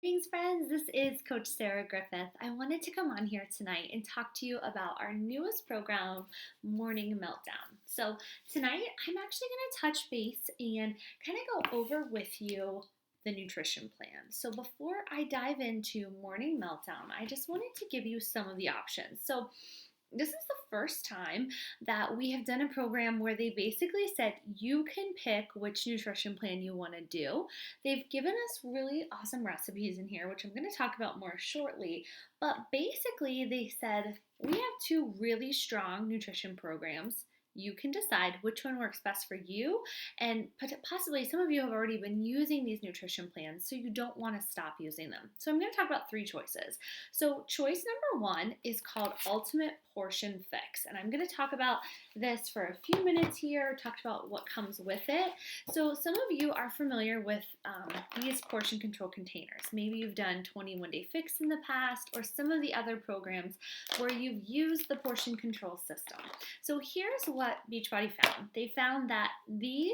Greetings, friends. This is Coach Sarah Griffith. I wanted to come on here tonight and talk to you about our newest program, Morning Meltdown. So, tonight I'm actually going to touch base and kind of go over with you the nutrition plan. So, before I dive into Morning Meltdown, I just wanted to give you some of the options. So, this is the first time that we have done a program where they basically said you can pick which nutrition plan you want to do. They've given us really awesome recipes in here, which I'm going to talk about more shortly. But basically, they said we have two really strong nutrition programs. You can decide which one works best for you, and possibly some of you have already been using these nutrition plans, so you don't want to stop using them. So I'm going to talk about three choices. So choice number one is called Ultimate Portion Fix, and I'm going to talk about this for a few minutes here, talk about what comes with it. So some of you are familiar with these portion control containers. Maybe you've done 21-day fix in the past, or some of the other programs where you've used the portion control system. So here's what Beachbody found. They found that these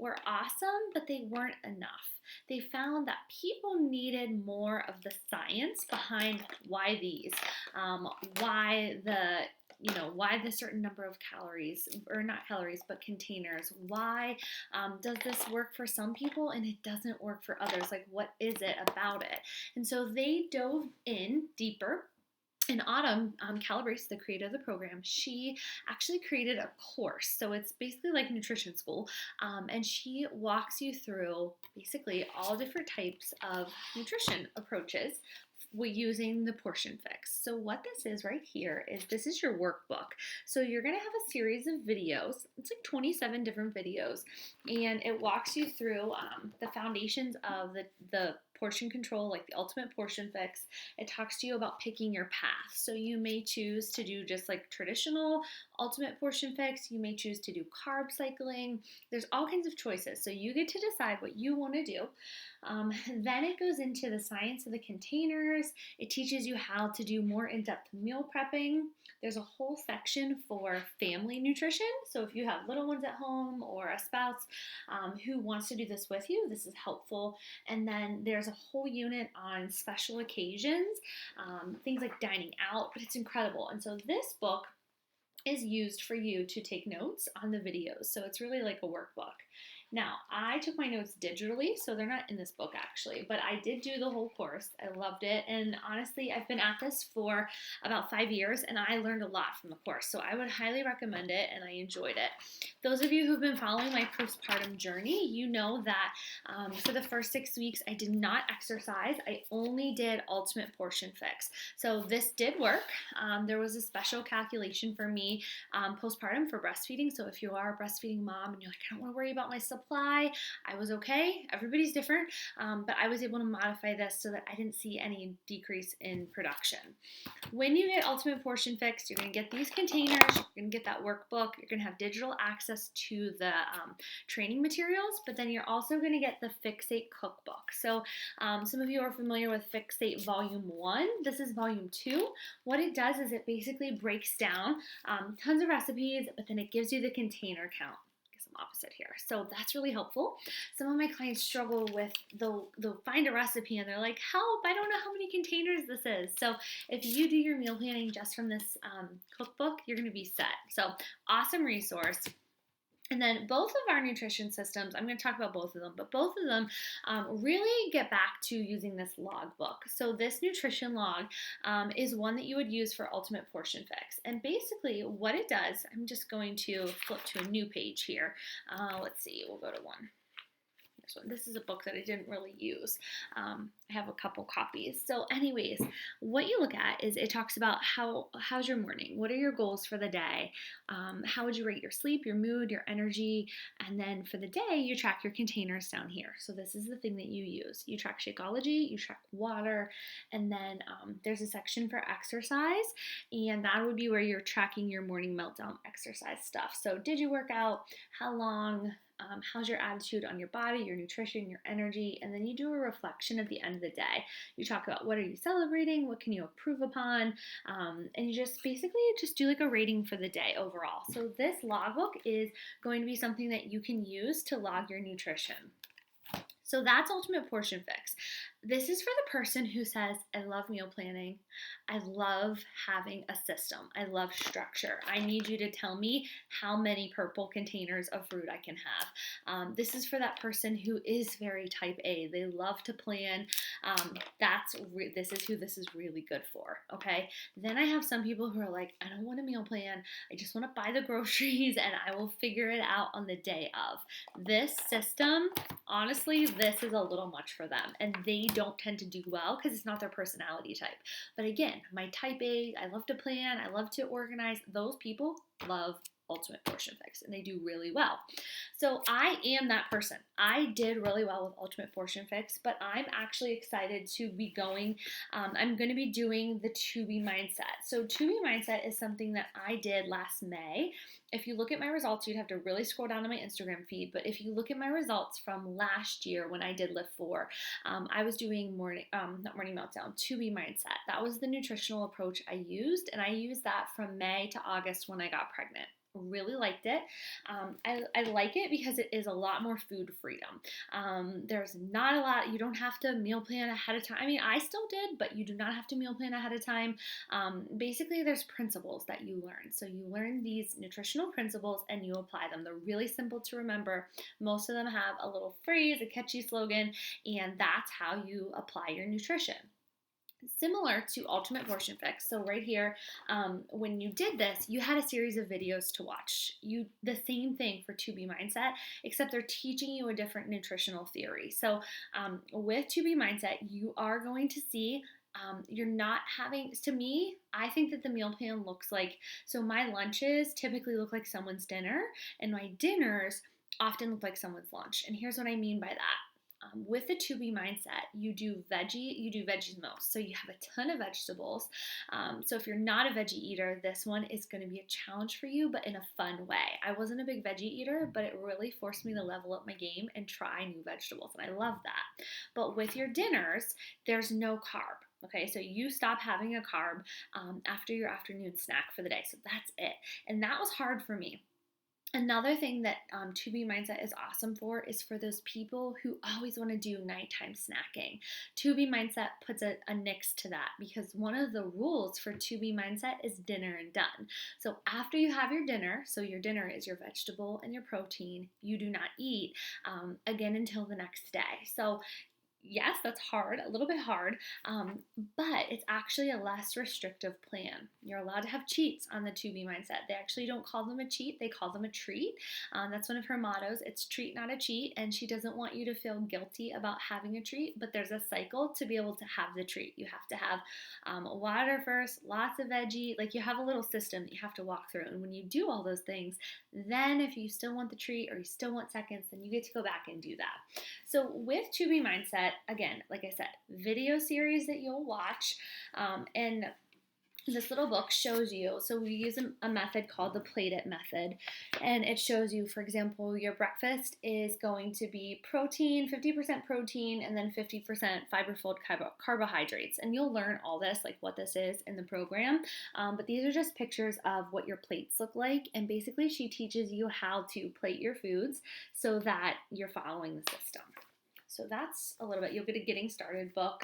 were awesome, but they weren't enough. They found that people needed more of the science behind why these, why the certain number of calories, or not calories, but containers. Why does this work for some people and it doesn't work for others? Like, what is it about it? And so they dove in deeper. In Autumn Calabrese, the creator of the program, she actually created a course. So it's basically like nutrition school. And she walks you through basically all different types of nutrition approaches using the portion fix. So what this is right here is this is your workbook. So you're going to have a series of videos. It's like 27 different videos. And it walks you through the foundations of the portion control, like the ultimate portion fix. It talks to you about picking your path. So you may choose to do just like traditional ultimate portion fix. You may choose to do carb cycling. There's all kinds of choices. So you get to decide what you want to do. Then it goes into the science of the containers. It teaches you how to do more in-depth meal prepping. There's a whole section for family nutrition. So if you have little ones at home or a spouse who wants to do this with you, this is helpful. And then there's a whole unit on special occasions, things like dining out, but it's incredible. And so this book is used for you to take notes on the videos. So it's really like a workbook. Now, I took my notes digitally, so they're not in this book actually, but I did do the whole course. I loved it, and honestly, I've been at this for about 5 years, and I learned a lot from the course, so I would highly recommend it, and I enjoyed it. Those of you who've been following my postpartum journey, you know that for the first 6 weeks, I did not exercise. I only did Ultimate Portion Fix. So this did work. There was a special calculation for me postpartum for breastfeeding, so if you are a breastfeeding mom and you're like, I don't want to worry about my supply, I was okay. Everybody's different, but I was able to modify this so that I didn't see any decrease in production. When you get Ultimate Portion Fix, you're going to get these containers, you're going to get that workbook, you're going to have digital access to the training materials, but then you're also going to get the Fixate cookbook. So some of you are familiar with Fixate Volume 1. This is Volume 2. What it does is it basically breaks down tons of recipes, but then it gives you the container count. Opposite here. So that's really helpful. Some of my clients struggle with they'll find a recipe and they're like, help, I don't know how many containers this is. So if you do your meal planning just from this cookbook, you're going to be set. So awesome resource. And then both of our nutrition systems, I'm going to talk about both of them, but both of them really get back to using this log book. So this nutrition log is one that you would use for Ultimate Portion Fix. And basically what it does, I'm just going to flip to a new page here. Let's see, we'll go to one. This is a book that I didn't really use. I have a couple copies. So anyways, what you look at is it talks about how's your morning? What are your goals for the day? How would you rate your sleep, your mood, your energy? And then for the day, you track your containers down here. So this is the thing that you use. You track Shakeology, you track water, and then there's a section for exercise, and that would be where you're tracking your morning meltdown exercise stuff. So did you work out? How long? How's your attitude on your body, your nutrition, your energy, and then you do a reflection at the end of the day. You talk about what are you celebrating, what can you improve upon, and you just basically just do like a rating for the day overall. So this logbook is going to be something that you can use to log your nutrition. So that's Ultimate Portion Fix. This is for the person who says, I love meal planning. I love having a system. I love structure. I need you to tell me how many purple containers of fruit I can have. This is for that person who is very type A. They love to plan. This is who this is really good for. Okay. Then I have some people who are like, I don't want a meal plan. I just want to buy the groceries and I will figure it out on the day of. This system, honestly, this is a little much for them, and they don't tend to do well because it's not their personality type. But again, my type A, I love to plan, I love to organize. Those people love Ultimate Portion Fix, and they do really well. So I am that person. I did really well with Ultimate Portion Fix, but I'm actually excited to be going. I'm going to be doing the To Be Mindset. So To Be Mindset is something that I did last May. If you look at my results, you'd have to really scroll down to my Instagram feed. But if you look at my results from last year when I did Lift 4, I was doing not morning meltdown, To Be Mindset. That was the nutritional approach I used, and I used that from May to August when I got pregnant. Really liked it. I like it because it is a lot more food freedom. There's not a lot, you don't have to meal plan ahead of time. I mean, I still did, but you do not have to meal plan ahead of time. Basically, there's principles that you learn. So you learn these nutritional principles and you apply them. They're really simple to remember. Most of them have a little phrase, a catchy slogan, and that's how you apply your nutrition. Similar to Ultimate Portion Fix. So right here, when you did this, you had a series of videos to watch. The same thing for To Be Mindset, except they're teaching you a different nutritional theory. So with To Be Mindset, you are going to see you're not having, to me, I think that the meal plan looks like, so my lunches typically look like someone's dinner, and my dinners often look like someone's lunch. And here's what I mean by that. With the To Be Mindset, you do veggies most. So you have a ton of vegetables. So if you're not a veggie eater, this one is going to be a challenge for you, but in a fun way. I wasn't a big veggie eater, but it really forced me to level up my game and try new vegetables, and I love that. But with your dinners, there's no carb. Okay, so you stop having a carb after your afternoon snack for the day. So that's it. And that was hard for me. Another thing that To Be Mindset is awesome for is for those people who always want to do nighttime snacking. To Be Mindset puts a nix to that because one of the rules for To Be Mindset is dinner and done. So after you have your dinner, so your dinner is your vegetable and your protein, you do not eat again until the next day. So yes, that's hard, a little bit hard, but it's actually a less restrictive plan. You're allowed to have cheats on the To Be Mindset. They actually don't call them a cheat, they call them a treat. That's one of her mottos. It's treat, not a cheat, and she doesn't want you to feel guilty about having a treat, but there's a cycle to be able to have the treat. You have to have water first, lots of veggie, like you have a little system that you have to walk through, and when you do all those things, then if you still want the treat or you still want seconds, then you get to go back and do that. So with To Be Mindset, again, like I said, video series that you'll watch, and this little book shows you, so we use a method called the Plate It method, and it shows you, for example, your breakfast is going to be protein, 50% protein, and then 50% fiber-filled carbohydrates, and you'll learn all this, like what this is in the program, but these are just pictures of what your plates look like, and basically she teaches you how to plate your foods so that you're following the system. So that's a little bit. You'll get a getting started book.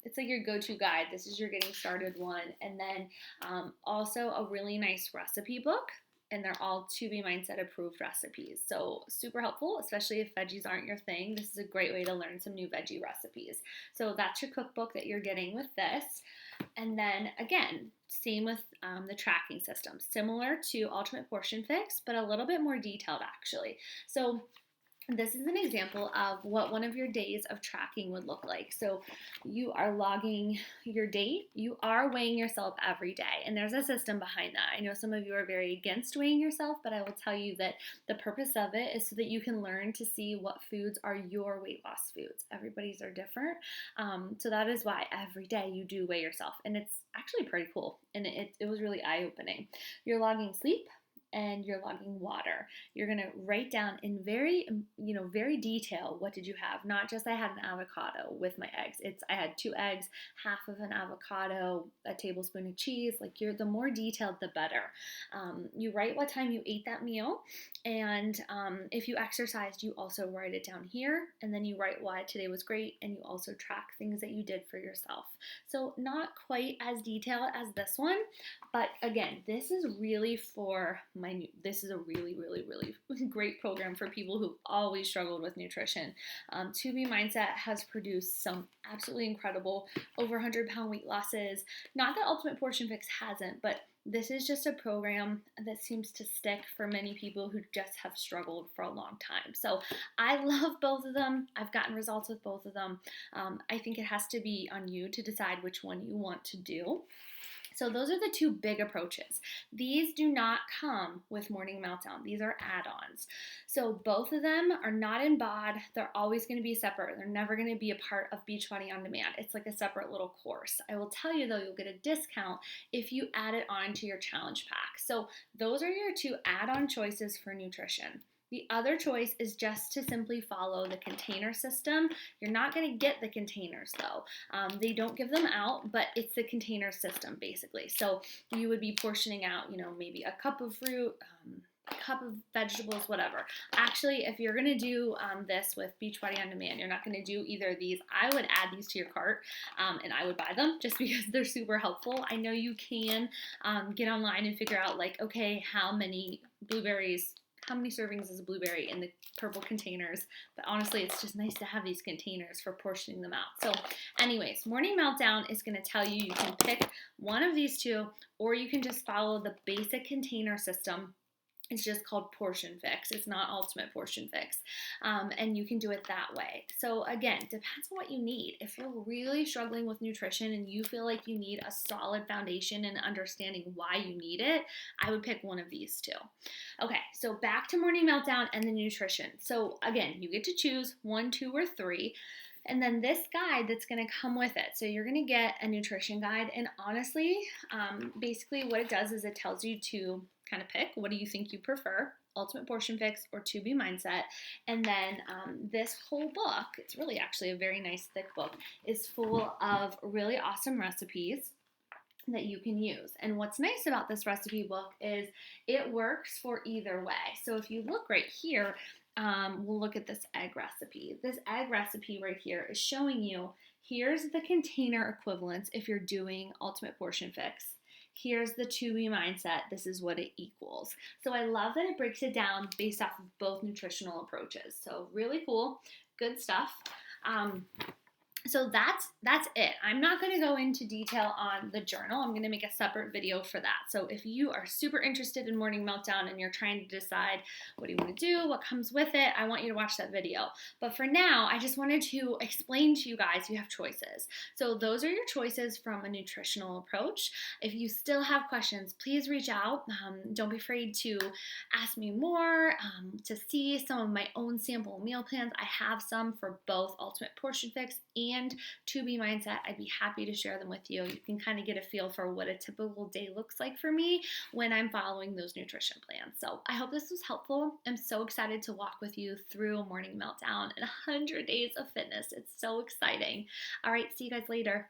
It's like your go-to guide. This is your getting started one. And then also a really nice recipe book. And they're all To Be Mindset approved recipes. So super helpful, especially if veggies aren't your thing. This is a great way to learn some new veggie recipes. So that's your cookbook that you're getting with this. And then again, same with the tracking system. Similar to Ultimate Portion Fix, but a little bit more detailed actually. So this is an example of what one of your days of tracking would look like. So you are logging your date. You are weighing yourself every day, and there's a system behind that. I know some of you are very against weighing yourself, but I will tell you that the purpose of it is so that you can learn to see what foods are your weight loss foods. Everybody's are different. So that is why every day you do weigh yourself, and it's actually pretty cool, and it was really eye-opening. You're logging sleep, and you're logging water. You're going to write down in very detail, what did you have? Not just I had an avocado with my eggs. It's I had 2 eggs, half of an avocado, a tablespoon of cheese. Like the more detailed, the better. You write what time you ate that meal, and if you exercised, you also write it down here, and then you write why today was great, and you also track things that you did for yourself. So not quite as detailed as this one, but again, this is really this is a really, really, really great program for people who've always struggled with nutrition. 2B Mindset has produced some absolutely incredible over 100-pound weight losses. Not that Ultimate Portion Fix hasn't, but this is just a program that seems to stick for many people who just have struggled for a long time. So I love both of them. I've gotten results with both of them. I think it has to be on you to decide which one you want to do. So those are the 2 big approaches. These do not come with Morning Meltdown. These are add-ons. So both of them are not in BOD. They're always going to be separate. They're never going to be a part of Beachbody On Demand. It's like a separate little course. I will tell you though, you'll get a discount if you add it on to your challenge pack. So those are your 2 add-on choices for nutrition. The other choice is just to simply follow the container system. You're not going to get the containers though. They don't give them out, but it's the container system basically. So you would be portioning out, maybe a cup of fruit, a cup of vegetables, whatever. Actually, if you're going to do this with Beachbody On Demand, you're not going to do either of these. I would add these to your cart and I would buy them just because they're super helpful. I know you can get online and figure out like, okay, how many servings is a blueberry in the purple containers, but honestly, it's just nice to have these containers for portioning them out. So anyways, Morning Meltdown is going to tell you can pick one of these 2, or you can just follow the basic container system. It's just called Portion Fix. It's not Ultimate Portion Fix. And you can do it that way. So again, depends on what you need. If you're really struggling with nutrition and you feel like you need a solid foundation and understanding why you need it, I would pick one of these 2. Okay, so back to Morning Meltdown and the nutrition. So again, you get to choose 1, 2, or 3. And then this guide that's going to come with it. So you're going to get a nutrition guide. And honestly, basically what it does is it tells you to kind of pick, what do you think you prefer, Ultimate Portion Fix or 2B Mindset. And then this whole book, it's really actually a very nice thick book, is full of really awesome recipes that you can use. And what's nice about this recipe book is it works for either way. So if you look right here, we'll look at this egg recipe. This egg recipe right here is showing you, here's the container equivalents if you're doing Ultimate Portion Fix. Here's the 2B Mindset. This is what it equals. So I love that it breaks it down based off of both nutritional approaches. So really cool, good stuff. So that's it. I'm not going to go into detail on the journal. I'm going to make a separate video for that. So if you are super interested in Morning Meltdown and you're trying to decide what do you want to do, what comes with it, I want you to watch that video. But for now, I just wanted to explain to you guys you have choices. So those are your choices from a nutritional approach. If you still have questions, please reach out. Don't be afraid to ask me more, to see some of my own sample meal plans. I have some for both Ultimate Portion Fix and 2B Mindset. I'd be happy to share them with you. You can kind of get a feel for what a typical day looks like for me when I'm following those nutrition plans. So I hope this was helpful. I'm so excited to walk with you through Morning Meltdown and 100 days of fitness. It's so exciting. All right, see you guys later.